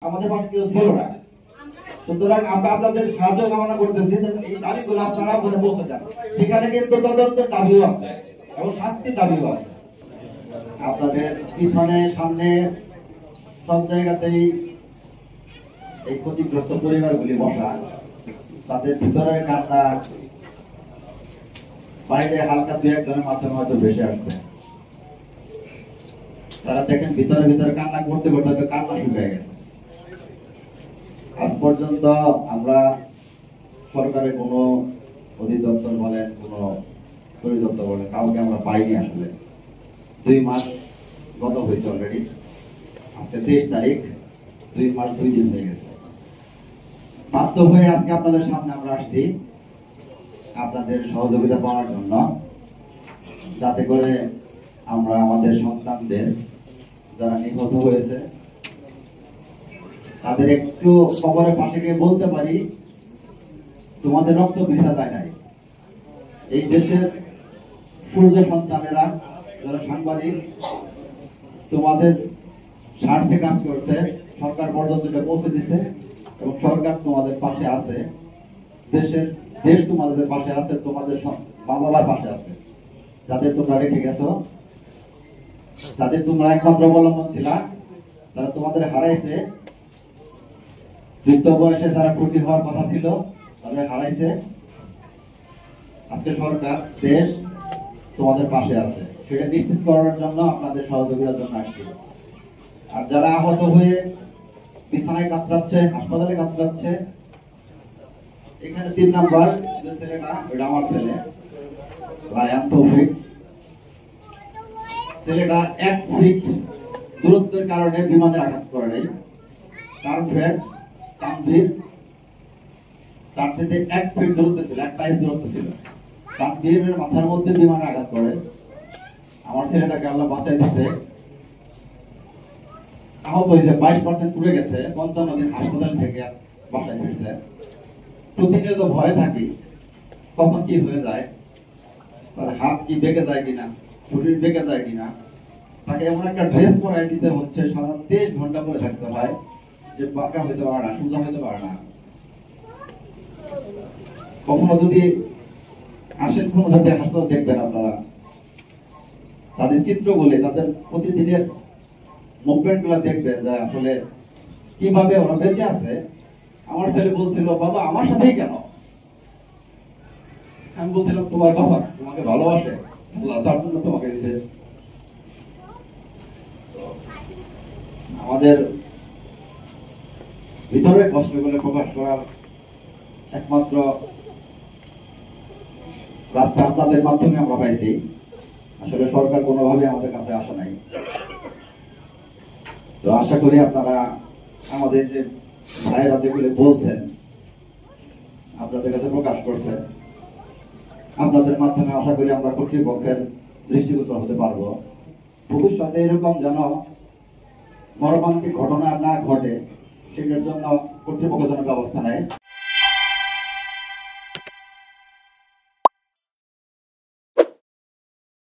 আমাদের পাশে কেউ ছিল না। সুতরাং আমরা আপনাদের সাহায্য কামনা করতেছি যে এই দাবিগুলো আপনারা করে পৌঁছে যান। সেখানে কিন্তু তদন্তের দাবিও আছে এবং শাস্তির দাবিও আছে। আপনাদের পিছনে সামনে সব জায়গাতেই এই ক্ষতিগ্রস্ত পরিবারগুলি বসা, তাদের ভিতরের কান্না বাইরে হালকা দু একজনের মাধ্যমে হয়তো ভেসে আসছে। তারা দেখেন ভিতরে ভিতরে কান্না করতে করতে কান্না শুকিয়ে গেছে। আজ পর্যন্ত আমরা সরকারের কোনো অধিদপ্তর বলেন, কোনো পরিদপ্তর বলেন, কাউকে আমরা পাইনি। আসলে 2 মাস গত হয়েছে অলরেডি। আজকে 23 তারিখ, 2 মাস 2 দিন হয়ে গেছে। বাধ্য হয়ে আজকে আপনাদের সামনে আমরা আসছি আপনাদের সহযোগিতা পাওয়ার জন্য, যাতে করে আমরা আমাদের সন্তানদের যারা নিহত হয়েছে তাদের একটু খবরের পাশে গিয়ে বলতে পারি, তোমাদের রক্ত বৃথা যায় নাই। এই দেশের সূর্য সন্তানেরা যারা সাংবাদিক, তোমাদের স্বার্থে কাজ করছে, সরকার পর্যন্ত এটা পৌঁছে দিছে এবং সরকার তোমাদের পাশে আছে। দেশ তোমাদের পাশে আছে, তোমাদের মা বাবার পাশে আছে। যাদের তোমরা রেখে গেছো, যাদের তোমরা একমাত্র অবলম্বন ছিল, তারা তোমাদের হারাইছে। বৃদ্ধ বয়সে যারা ত্রুটি হওয়ার কথা ছিল তাদের হারাইছে। আজকে সরকার, দেশ তোমাদের পাশে আছে, সেটা নিশ্চিত করার জন্য আপনাদের সহযোগিতার জন্য আসছি। আর যারা আহত হয়ে বিছানায় কাতরাচ্ছে, হাসপাতালে কাতরাচ্ছে, এখানে 3 নাম্বার যে ছেলেটা, এটা আমার ছেলে রায়ান তৌফিক। ছেলেটা 1 ফিট দূরত্বের কারণে বিমানের আঘাত করে নাই। তার ফ্রেন্ড তানভীর, তার থেকে 1 ফিট দূরত্বে ছিল, 1 টাইস দূরত্বে ছিল। তানভীরের মাথার মধ্যে বিমানের আঘাত করে। আমার ছেলেটাকে আল্লাহ বাঁচাই দিছে। আহত হয়েছে, 22% পুড়ে গেছে। 55 দিন হাসপাতাল থেকে বাসায় ফিরছে। প্রতিনিয়ত ভয়ে থাকি কখন কি হয়ে যায়, তার হাত কি বেঁকে যায় কিনা, শরীর বেঁকে যায় কিনা। তাকে এমন একটা ড্রেস পরাই দিতে হচ্ছে, সারা 23 ঘন্টা পরে থাকতে হয়, যে বাঁকা হইতে পারে না, সোজা হইতে পারে না। কখনো যদি আসেন কোনো যাতে হাসপাতাল দেখবেন আপনারা, তাদের চিত্রগুলি, তাদের প্রতিদিনের মুভমেন্ট গুলা দেখবেন যে আসলে কিভাবে ওরা বেঁচে আছে। আমার ছেলে বলছিল, বাবা আমার সাথেই কেন? আমি বলছিলাম, তোমার বাবা তোমাকে ভালোবাসে, আল্লাহ তার জন্য তোমাকে দিয়েছে। আমাদের ভিতরে কষ্টগুলো প্রকাশ করার একমাত্র রাস্তা আপনাদের মাধ্যমে আমরা পাইছি। আসলে সরকার কোনোভাবে আমাদের কাছে আসা নাই। তো আশা করি আপনারা আমাদের যে ভাইয়েরা যেগুলো বলছেন, আপনাদের কাছে প্রকাশ করছেন, আপনাদের মাধ্যমে আশা করি আমরা কর্তৃপক্ষের দৃষ্টিগোচর হতে পারবো। ভবিষ্যতে এরকম যেন মর্মান্তিক ঘটনা না ঘটে, সেটার জন্য কর্তৃপক্ষ যেন ব্যবস্থা নেয়।